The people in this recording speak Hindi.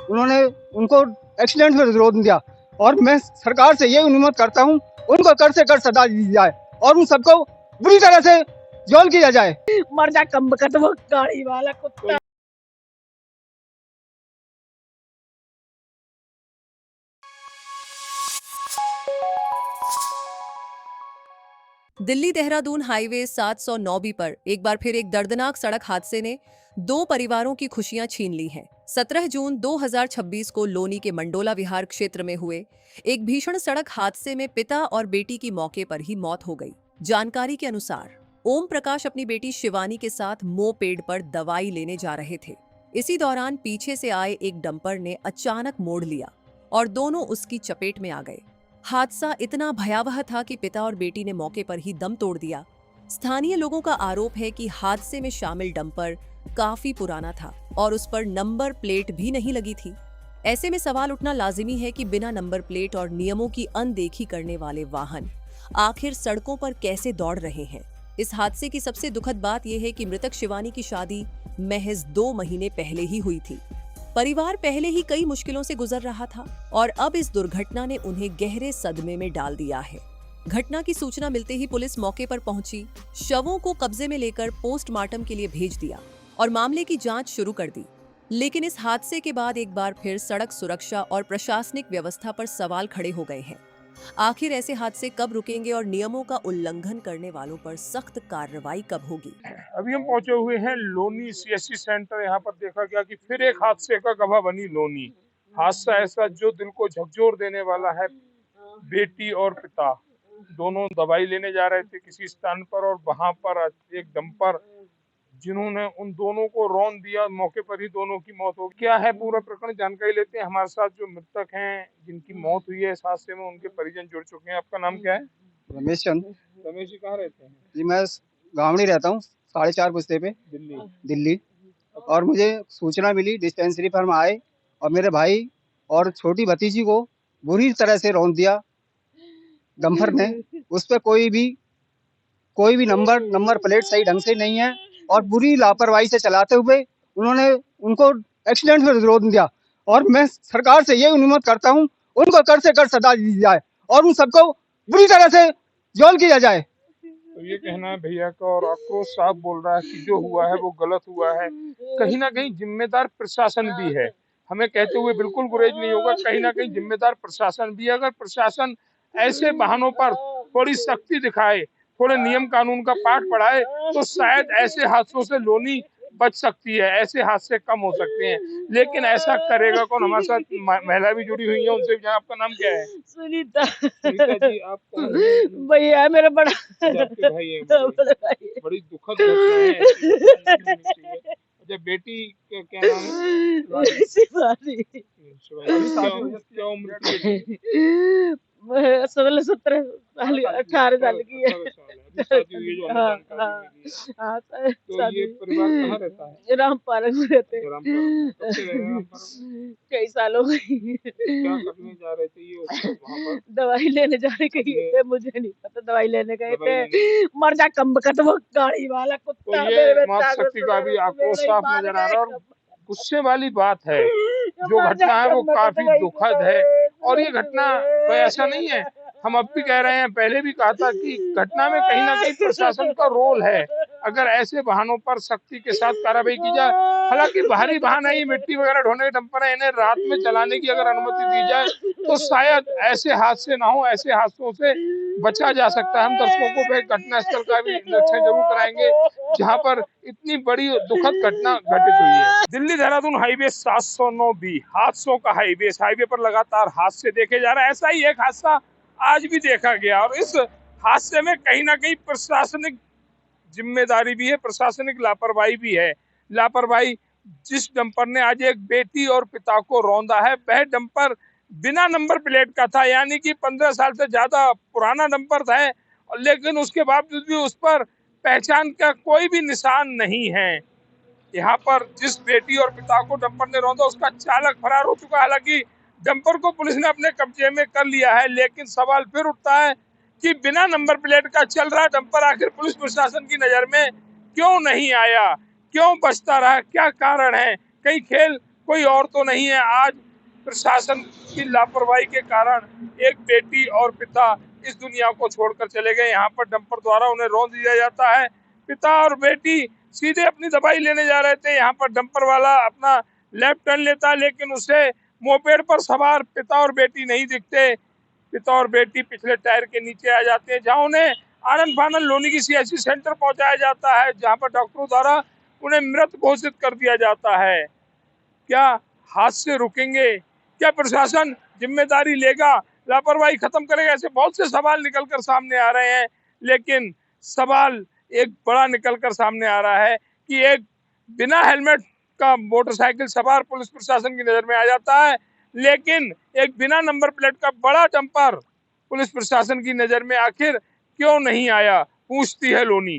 उन्होंने उनको एक्सीडेंट में रोक दिया। और मैं सरकार से ये अनुरोध करता हूँ, उनको कर से कर सजा दी जाए और उन सबको बुरी तरह से जेल किया जाए। मर जा कम बकत वो गाड़ी वाला कुत्ता। दिल्ली देहरादून हाईवे 709B पर एक बार फिर एक दर्दनाक सड़क हादसे ने दो परिवारों की खुशियां छीन ली हैं। 17 जून 2026 को लोनी के मंडोला विहार क्षेत्र में हुए एक भीषण सड़क हादसे में पिता और बेटी की मौके पर ही मौत हो गई। जानकारी के अनुसार ओम प्रकाश अपनी बेटी शिवानी के साथ मोपेड पर दवाई लेने जा रहे थे। इसी दौरान पीछे से आए एक डंपर ने अचानक मोड़ लिया और दोनों उसकी चपेट में आ गए। हादसा इतना भयावह था कि पिता और बेटी ने मौके पर ही दम तोड़ दिया। स्थानीय लोगों का आरोप है कि हादसे में शामिल डंपर काफी पुराना था और उस पर नंबर प्लेट भी नहीं लगी थी। ऐसे में सवाल उठना लाजिमी है कि बिना नंबर प्लेट और नियमों की अनदेखी करने वाले वाहन आखिर सड़कों पर कैसे दौड़ रहे हैं। इस हादसे की सबसे दुखद बात यह है कि मृतक शिवानी की शादी महज 2 महीने पहले ही हुई थी। परिवार पहले ही कई मुश्किलों से गुजर रहा था और अब इस दुर्घटना ने उन्हें गहरे सदमे में डाल दिया है। घटना की सूचना मिलते ही पुलिस मौके पर पहुंची, शवों को कब्जे में लेकर पोस्टमार्टम के लिए भेज दिया और मामले की जांच शुरू कर दी। लेकिन इस हादसे के बाद एक बार फिर सड़क सुरक्षा और प्रशासनिक व्यवस्था पर सवाल खड़े हो गए हैं। आखिर ऐसे हादसे कब रुकेंगे और नियमों का उल्लंघन करने वालों पर सख्त कार्रवाई कब होगी? अभी हम पहुंचे हुए हैं लोनी सीएससी सेंटर। यहाँ पर देखा गया कि फिर एक हादसे का गवाह बनी लोनी। हादसा ऐसा जो दिल को झकझोर देने वाला है। बेटी और पिता दोनों दवाई लेने जा रहे थे किसी स्थान पर और वहां पर एक डंपर जिन्होंने उन दोनों को रौंद दिया, मौके पर ही दोनों की मौत हो गई। क्या है पूरा प्रकरण, जानकारी लेते हैं। हमारे साथ जो मृतक हैं जिनकी मौत हुई है इस हादसे में, उनके परिजन जुड़ चुके हैं। आपका नाम क्या है? रमेश चंद। रमेश जी कहाँ रहते हैं? जी मैं गाँव में रहता हूँ, 4.5 बस्ते पे, दिल्ली। और मुझे सूचना मिली, डिस्पेंसरी पर हम आए और मेरे भाई और छोटी भतीजी को बुरी तरह से रौंद दिया डंपर ने। उस पर कोई भी नंबर प्लेट सही ढंग से नहीं है और बुरी लापरवाही से चलाते हुए उन्होंने उनको एक्सीडेंट में रोक दिया। और मैं सरकार से ये अनुरोध करता हूँ, उनको कर से कर सजा दी जाए और उन सबको बुरी तरह से जेल किया जाए। तो ये कहना है भैया का और आक्रोश साफ बोल रहा है कि जो हुआ है वो गलत हुआ है। कहीं ना कहीं जिम्मेदार प्रशासन भी है। हमें कहते हुए बिल्कुल गुरेज नहीं होगा, कहीं ना कहीं जिम्मेदार प्रशासन भी है। अगर प्रशासन ऐसे वाहनों पर थोड़ी सख्ती दिखाए, थोड़े नियम कानून का पाठ पढ़ाए, तो शायद ऐसे हादसों से लोनी बच सकती है, ऐसे हादसे कम हो सकते हैं। लेकिन ऐसा करेगा कौन? हमारे साथ महिला भी जुड़ी हुई है, उनसे भी। आपका नाम क्या है? सुनीता। सुनीता जी, आप भैया मेरा बड़ा भाई है। बड़ी दुखद घटना है। अच्छा, बेटी का क्या नाम है? शिवानी। क्या उम्र की? 16-17 साल, 18 साल की है। शादी हुई है जो हमें जानकारी मिली है। तो ये परिवार कहाँ रहता है? रामपालक में रहते हैं। कब से रह रहे हैं रामपालक? कई साल हो गई। क्या करने जा रहे थे ये वहाँ पर? दवाई लेने जा रहे थे, मुझे नहीं पता दवाई लेने गए थे। मर जा कम बकत वो गाड़ी वाला कुत्ता। तो ये माँ शक्ति का भी आक्रोश साफ नजर आ रहा है। और गुस्से वाली बात है, जो घटना है वो काफी दुखद है। और ये घटना कोई ऐसा नहीं है, हम अब भी कह रहे हैं, पहले भी कहा था कि घटना में कहीं ना कहीं प्रशासन का रोल है। अगर ऐसे वाहनों पर सख्ती के साथ कार्रवाई की जाए, हालांकि भारी वाहन है, मिट्टी वगैरह ढोने के डंपर है, इन्हें रात में चलाने की अगर अनुमति दी जाए तो शायद ऐसे हादसे ना हो, ऐसे हादसों से बचा जा सकता है। हम दर्शकों को भी घटना स्थल का भी निरीक्षण जरूर कराएंगे जहां पर इतनी बड़ी दुखद घटना घटित हुई है। दिल्ली देहरादून हाईवे 709B हादसों का हाईवे। इस हाईवे पर लगातार हादसे देखे जा रहे हैं। ऐसा ही एक हादसा आज भी देखा गया और इस हादसे में कहीं ना कहीं प्रशासनिक जिम्मेदारी भी है, प्रशासनिक लापरवाही भी है। लापरवाही, जिस डंपर ने आज एक बेटी और पिता को रौंदा है, वह डंपर बिना नंबर प्लेट का था, यानी कि 15 साल से ज्यादा पुराना डंपर था। लेकिन उसके बावजूद भी उस पर पहचान का कोई भी निशान नहीं है। यहाँ पर जिस बेटी और पिता को डंपर ने रौंदा, उसका चालक फरार हो चुका है। हालांकि डंपर को पुलिस ने अपने कब्जे में कर लिया है, लेकिन सवाल फिर उठता है कि बिना नंबर प्लेट का चल रहा डंपर आखिर पुलिस प्रशासन की नजर में क्यों नहीं आया, क्यों बचता रहा, क्या कारण है? कहीं खेल कोई और तो नहीं है। आज प्रशासन की लापरवाही के कारण एक बेटी और पिता इस दुनिया को छोड़कर चले गए। यहाँ पर डंपर द्वारा उन्हें रौंद दिया जाता है। पिता और बेटी सीधे अपनी दवाई लेने जा रहे थे, यहाँ पर डंपर वाला अपना लेफ्ट टर्न लेता, लेकिन उसे मोपेड पर सवार पिता और बेटी नहीं दिखते। पिता और बेटी पिछले टायर के नीचे आ जाते हैं, जहां उन्हें आनंद फानंद लोनी की सीएचसी सेंटर पहुंचाया जाता है, जहां पर डॉक्टरों द्वारा उन्हें मृत घोषित कर दिया जाता है। क्या हादसे रुकेंगे? क्या प्रशासन जिम्मेदारी लेगा, लापरवाही खत्म करेगा? ऐसे बहुत से सवाल निकलकर सामने आ रहे हैं, लेकिन सवाल एक बड़ा निकलकर सामने आ रहा है कि एक बिना हेलमेट का मोटरसाइकिल सवार पुलिस प्रशासन की नजर में आ जाता है, लेकिन एक बिना नंबर प्लेट का बड़ा डंपर पुलिस प्रशासन की नजर में आखिर क्यों नहीं आया, पूछती है लोनी।